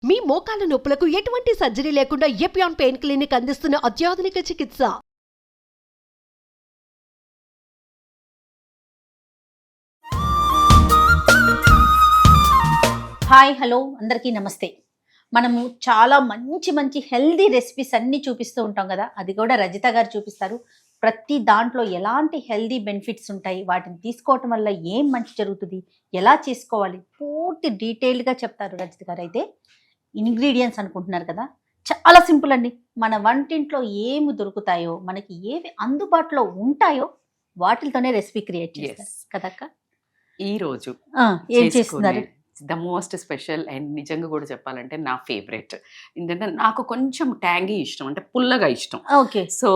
మీ మోకాల నొప్పులకు ఎటువంటి సర్జరీ లేకుండా ఎపియాన్ పెయిన్ క్లినిక్ అందిస్తున్న అత్యాధునిక చికిత్స. హాయ్ హలో అందరికీ నమస్తే. మనము చాలా మంచి హెల్దీ రెసిపీస్ అన్నీ చూపిస్తూ ఉంటాం కదా, అది కూడా రజిత గారు చూపిస్తారు. ప్రతి దాంట్లో ఎలాంటి హెల్దీ బెనిఫిట్స్ ఉంటాయి, వాటిని తీసుకోవటం వల్ల ఏం మంచి జరుగుతుంది, ఎలా చేసుకోవాలి, పూర్తి డీటెయిల్డ్గా చెప్తారు రజిత గారు. అయితే ఇంగ్రీడియంట్స్ అనుకుంటున్నారు కదా, చాలా సింపుల్ అండి. మన వంటింట్లో ఏమి దొరుకుతాయో, మనకి ఏవి అందుబాటులో ఉంటాయో వాటితోనే రెసిపీ క్రియేట్ చేస్తారు కదక్క. ఈరోజు ఏం చేస్తున్నారు? ద మోస్ట్ స్పెషల్ అండ్ నిజంగా కూడా చెప్పాలంటే నా ఫేవరెట్ ఏంటంటే, నాకు కొంచెం ట్యాంగీ ఇష్టం, అంటే పుల్లగా ఇష్టం. ఓకే. సో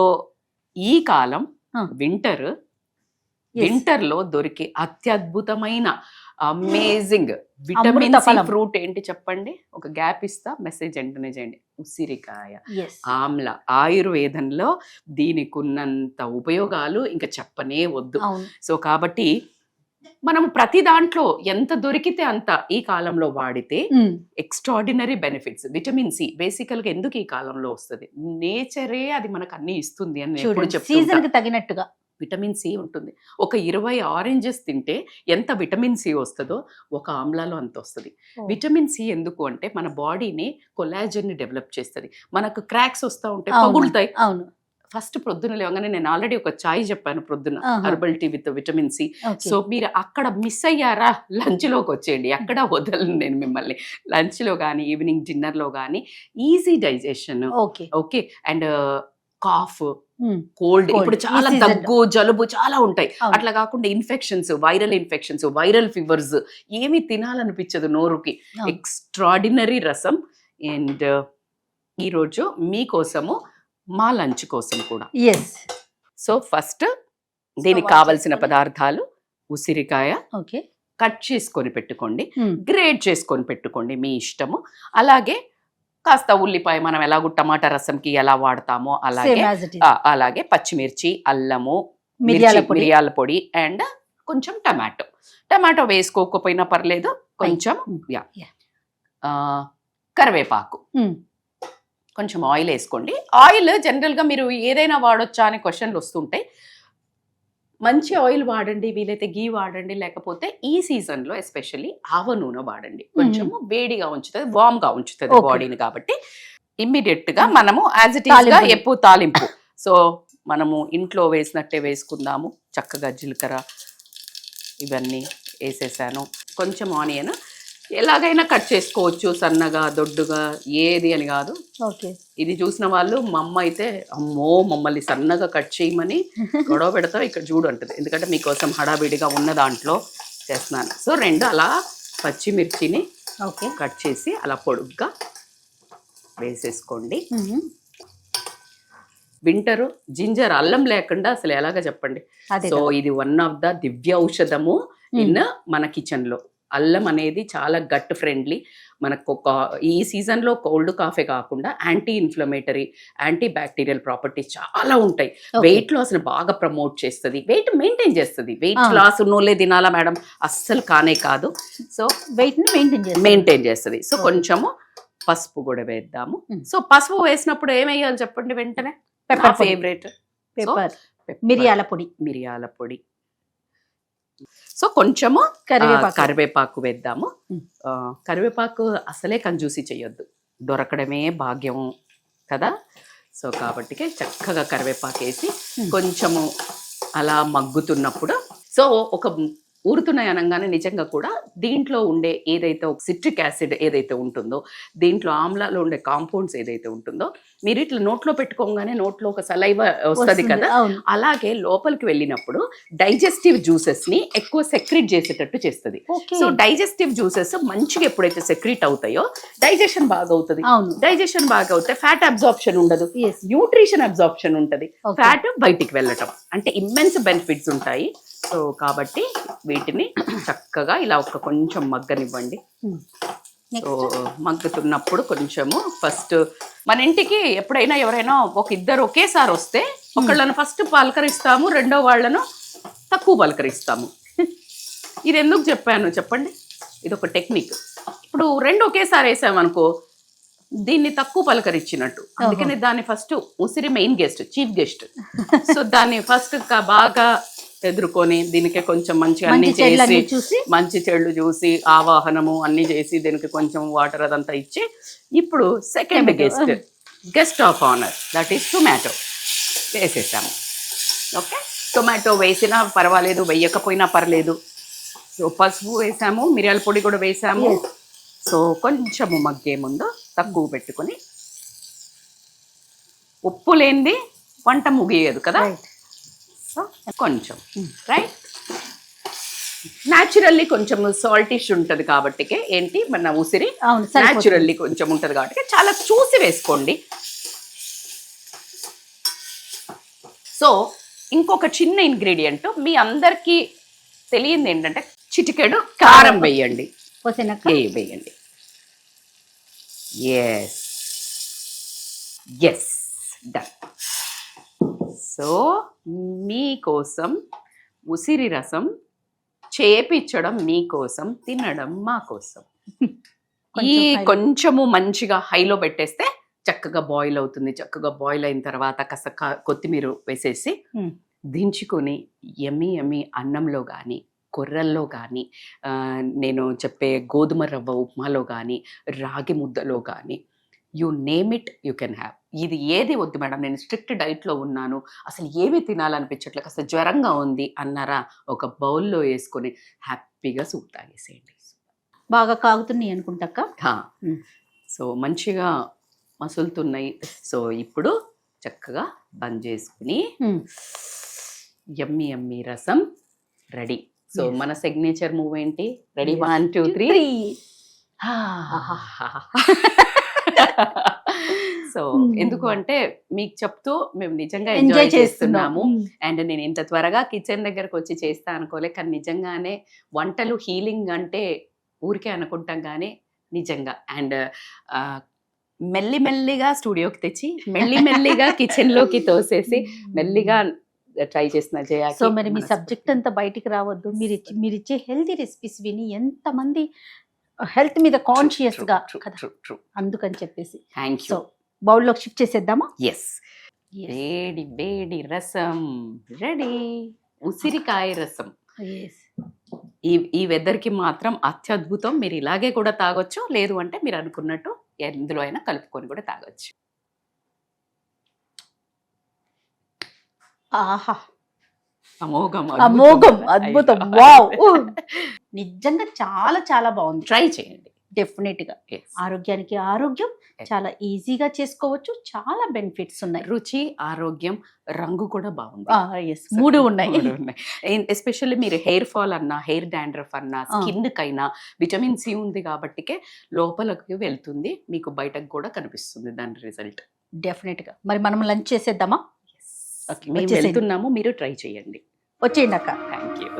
ఈ కాలం వింటర్లో దొరికే అత్యద్భుతమైన అమేజింగ్ విటమిన్ సి ఫ్రూట్ ఏంటి చెప్పండి? ఒక గ్యాప్ ఇస్తా, మెసేజ్ వెంటనే చేయండి. ఉసిరికాయ. ఆమ్ల ఆయుర్వేదంలో దీనికి ఉన్నంత ఉపయోగాలు ఇంకా చెప్పనే వద్దు. సో కాబట్టి మనం ప్రతి దాంట్లో ఎంత దొరికితే అంత ఈ కాలంలో వాడితే ఎక్స్ట్రాడినరీ బెనిఫిట్స్. విటమిన్ సి బేసికల్ గా ఎందుకు ఈ కాలంలో వస్తుంది? నేచరే అది మనకు అన్ని ఇస్తుంది అని ఎప్పుడు చెప్తాను. తగినట్టుగా విటమిన్ సి ఉంటుంది. ఒక 20 ఆరెంజెస్ తింటే ఎంత విటమిన్ సి వస్తుందో ఒక ఆమ్లాలో అంత వస్తుంది. విటమిన్ సి ఎందుకు అంటే మన బాడీని కొలాజన్ ని డెవలప్ చేస్తుంది. మనకు క్రాక్స్ వస్తూ ఉంటే పగులుతాయి. ఫస్ట్ ప్రొద్దున లేవగానే నేను ఆల్రెడీ ఒక చాయ్ చెప్పాను ప్రొద్దున, herbal tea with vitamin C. So మీరు అక్కడ మిస్ అయ్యారా, లంచ్ లోకి వచ్చేయండి, ఎక్కడ వదలను నేను మిమ్మల్ని. లంచ్ లో కానీ ఈవినింగ్ డిన్నర్ లో కానీ easy digestion. Okay. And cough, cold, ఇప్పుడు చాలా దగ్గు జలుబు చాలా ఉంటాయి. అట్లా కాకుండా ఇన్ఫెక్షన్స్, వైరల్ ఫీవర్స్ ఏమి తినాలనిపించదు నోరుకి. ఎక్స్ట్రాడినరీ రసం. అండ్ ఈరోజు మీకోసము మా లంచ్ కోసం కూడా. సో ఫస్ట్ దీనికి కావలసిన పదార్థాలు: ఉసిరికాయ కట్ చేసుకొని పెట్టుకోండి, గ్రేట్ చేసుకొని పెట్టుకోండి, మీ ఇష్టము. అలాగే కాస్త ఉల్లిపాయ, మనం ఎలాగో టమాటా రసంకి ఎలా వాడతామో అలాగే పచ్చిమిర్చి, అల్లము, మిరియాల పొడి అండ్ కొంచెం టమాటో వేసుకోకపోయినా పర్లేదు, కొంచెం కరివేపాకు, కొంచెం ఆయిల్ వేసుకోండి. ఆయిల్ జనరల్గా మీరు ఏదైనా వాడొచ్చా అనే క్వశ్చన్లు వస్తుంటాయి. మంచి ఆయిల్ వాడండి, వీలైతే గీ వాడండి, లేకపోతే ఈ సీజన్లో ఎస్పెషల్లీ ఆవ నూనె వాడండి. కొంచెము వేడిగా ఉంచుతుంది, వామ్గా ఉంచుతుంది బాడీని. కాబట్టి ఇమ్మీడియట్గా మనము యాజ్ ఇట్ ఈస్గా ఎప్పుడు తాలింపు. సో మనము ఇంట్లో వేసినట్టే వేసుకుందాము. చక్కగా జీలకర్ర ఇవన్నీ వేసేసాను. కొంచెం ఆనియన్ ఎలాగైనా కట్ చేసుకోవచ్చు, సన్నగా దొడ్డుగా, ఏది అని కాదు. ఇది చూసిన వాళ్ళు మా అమ్మ అయితే అమ్మో మమ్మల్ని సన్నగా కట్ చేయమని గొడవ పెడతావు, ఇక్కడ చూడు అంటది. ఎందుకంటే మీకోసం హడావిడిగా ఉన్న దాంట్లో చేస్తున్నాను. సో 2 అలా పచ్చిమిర్చిని కట్ చేసి అలా పొడుగ్గా వేసేసుకోండి. వింటరు జింజర్, అల్లం లేకుండా అసలు ఎలాగా చెప్పండి. సో ఇది వన్ ఆఫ్ ద దివ్య ఔషధము ఇన్ మన కిచెన్ లో. అల్లం అనేది చాలా గట్ ఫ్రెండ్లీ. మనకు ఈ సీజన్లో కోల్డ్ కాఫే కాకుండా anti inflammatory, anti bacterial properties చాలా ఉంటాయి. వెయిట్ లాస్ ని బాగా ప్రమోట్ చేస్తుంది, వెయిట్ మెయింటైన్ చేస్తుంది. వెయిట్ లాస్ ఉన్నోళ్ళే తినాలా మేడం? అస్సలు కానే కాదు. సో వెయిట్ ని మెయింటైన్ చేస్తుంది. సో కొంచెము పసుపు కూడా వేద్దాము. సో పసుపు వేసినప్పుడు ఏం వేయాలి చెప్పండి? వెంటనే ఫేవరెట్ మిరియాల పొడి. సో కొంచెము కరివేపాకు వేద్దాము. కరివేపాకు అసలే కంజూసి చేయొద్దు, దొరకడమే భాగ్యం కదా. సో కాబట్టి చక్కగా కరివేపాకు వేసి కొంచెము అలా మగ్గుతున్నప్పుడు, సో ఒక ఊరుతున్నాయి అనగానే నిజంగా కూడా దీంట్లో ఉండే ఏదైతే ఒక సిట్రిక్ యాసిడ్ ఏదైతే ఉంటుందో, దీంట్లో ఆమ్లాలో ఉండే కాంపౌండ్స్ ఏదైతే ఉంటుందో, మీరు ఇట్లా నోట్లో పెట్టుకోగానే నోట్లో ఒక సలైవ వస్తుంది కదా, అలాగే లోపలికి వెళ్ళినప్పుడు డైజెస్టివ్ జ్యూసెస్ ని ఎక్కువ సెక్రీట్ చేసేటట్టు చేస్తుంది. సో డైజెస్టివ్ జ్యూసెస్ మంచిగా ఎప్పుడైతే సెక్రీట్ అవుతాయో డైజెషన్ బాగా అవుతుంది. డైజెషన్ బాగా అవుతే ఫ్యాట్ అబ్జార్ప్షన్ ఉండదు, న్యూట్రిషన్ అబ్జార్ప్షన్ ఉంటది, ఫ్యాట్ బయటికి వెళ్ళటం, అంటే ఇమ్మెన్స్ బెనిఫిట్స్ ఉంటాయి. సో కాబట్టి వీటిని చక్కగా ఇలా కొంచెం మగ్గనివ్వండి. సో మగ్గుతున్నప్పుడు కొంచెము ఫస్ట్ మన ఇంటికి ఎప్పుడైనా ఎవరైనా ఇద్దరు ఒకేసారి వస్తే ఒకళ్ళను ఫస్ట్ పలకరిస్తాము, రెండో వాళ్ళను తక్కువ పలకరిస్తాము. ఇది ఎందుకు చెప్పాను చెప్పండి? ఇది ఒక టెక్నిక్. ఇప్పుడు 2 ఒకేసారి వేసామనుకో దీన్ని తక్కువ పలకరించినట్టు, అందుకని దాన్ని ఫస్ట్ ఉసిరి main guest, chief guest. So దాన్ని ఫస్ట్ బాగా ఎదుర్కొని దీనికి కొంచెం మంచిగా అన్ని మంచి చెడులు చేసి, అన్ని చూసి మంచి చెళ్ళు చూసి, ఆవాహనము అన్ని చేసి, దీనికి కొంచెం వాటర్ అదంతా ఇచ్చి, ఇప్పుడు second Tomato. Guest of honour, that is tomato వేసేసాము. ఓకే, టొమాటో వేసినా పర్వాలేదు, వేయకపోయినా పర్లేదు. సో పసుపు వేసాము, మిరియాల పొడి కూడా వేసాము. Yes. సో కొంచెము మగ్గే ముందు తక్కువ పెట్టుకొని, ఉప్పు లేనిది వంట ముగియదు కదా, రైట్. సో కొంచెం రైట్. న్యాచురల్లీ కొంచెం సాల్టిష్ ఉంటుంది కాబట్టి ఏంటి మన ఉసిరి అవును సరిపోతుంది. న్యాచురల్లీ కొంచెం ఉంటుంది కాబట్టి చాలా చూసి వేసుకోండి. సో ఇంకొక చిన్న ఇంగ్రీడియంట్ మీ అందరికీ తెలియంది ఏంటంటే, చిటికెడు కారం వేయండి. పోసేనక్క వేయండి. Yes yes, done. సో మీకోసం ఉసిరి రసం చేపించడం మీకోసం, తినడం మా కోసం. ఈ కొంచెము మంచిగా హైలో పెట్టేస్తే చక్కగా బాయిల్ అవుతుంది. చక్కగా బాయిల్ అయిన తర్వాత కాస్త కొత్తిమీర వేసేసి దించుకొని ఎమ్మి ఎమ్మి అన్నంలో కానీ, కొర్రల్లో కానీ, నేను చెప్పే గోధుమ రవ్వ ఉప్మాలో కానీ, రాగి ముద్దలో కానీ, you name it you can have. ఇది ఏది వద్దు మేడం, నేను స్ట్రిక్ట్ డైట్లో ఉన్నాను, అసలు ఏమి తినాలనిపించట్లేదు, కాస్త జ్వరంగా ఉంది అన్నారా, ఒక బౌల్లో వేసుకొని హ్యాపీగా సూప్ తాగేసేయండి. బాగా కాగుతున్నాయి అనుకుంటాక. సో మంచిగా మసులుతున్నాయి. సో ఇప్పుడు చక్కగా బంద్ చేసుకుని యమ్మీ యమ్మీ రసం రెడీ. సో మన సిగ్నేచర్ మూవ్ ఏంటి? రెడీ, 1 2 3. సో ఎందుకు అంటే మీకు చెప్తూ మేము నిజంగా ఎంజాయ్ చేస్తున్నాము. అండ్ నేను ఇంత త్వరగా కిచెన్ దగ్గరకు వచ్చి చేస్తా అనుకోలే, కానీ నిజంగానే వంటలు హీలింగ్ అంటే ఊరికే అనుకుంటాం కానీ నిజంగా. అండ్ మెల్లిమెల్లిగా స్టూడియోకి తెచ్చి మెల్లిమెల్లిగా కిచెన్ లోకి తోసేసి మెల్లిగా ట్రై చేస్తున్నా జయ. సో మరి మీ సబ్జెక్ట్ అంతా బయటికి రావద్దు, మీరు ఇచ్చే హెల్తీ రెసిపీస్ విని ఎంతమంది హెల్త్ మీద కాన్షియస్ గా కదా, అందుకని చెప్పేసి. Thank you. సో బౌల్లోకి షిఫ్ట్ చేసేద్దామా? ఎస్, వేడి వేడి రసం రెడీ, ఉసిరికాయ రసం. ఈ వెదర్కి మాత్రం అత్యద్భుతం. మీరు ఇలాగే కూడా తాగొచ్చు, లేదు అంటే మీరు అనుకున్నట్టు ఎందులో అయినా కలుపుకొని కూడా తాగొచ్చు. ఆహా, అమోఘం, అమోఘం, అద్భుతం, వావ్. నిజంగా చాలా చాలా బాగుంది. ట్రై చేయండి డెఫినెట్ గా. ఆరోగ్యానికి ఆరోగ్యం, చాలా ఈజీగా చేసుకోవచ్చు, చాలా బెనిఫిట్స్ ఉన్నాయి. రుచి, ఆరోగ్యం, రంగు కూడా బాగుంది. మూడు ఉన్నాయి. ఎస్పెషల్లీ మీరు హెయిర్ ఫాల్ అన్నా, హెయిర్ డాండ్రఫ్ అన్నా, స్కిన్ కైనా విటమిన్ సి ఉంది కాబట్టి లోపలికి వెళ్తుంది, మీకు బయటకు కూడా కనిపిస్తుంది దాని రిజల్ట్. డెఫినెట్ గా. మరి మనం లంచ్ చేసేద్దామా? మేము వెళ్తున్నాము, మీరు ట్రై చేయండి. వచ్చేయండి అక్క. Thank you.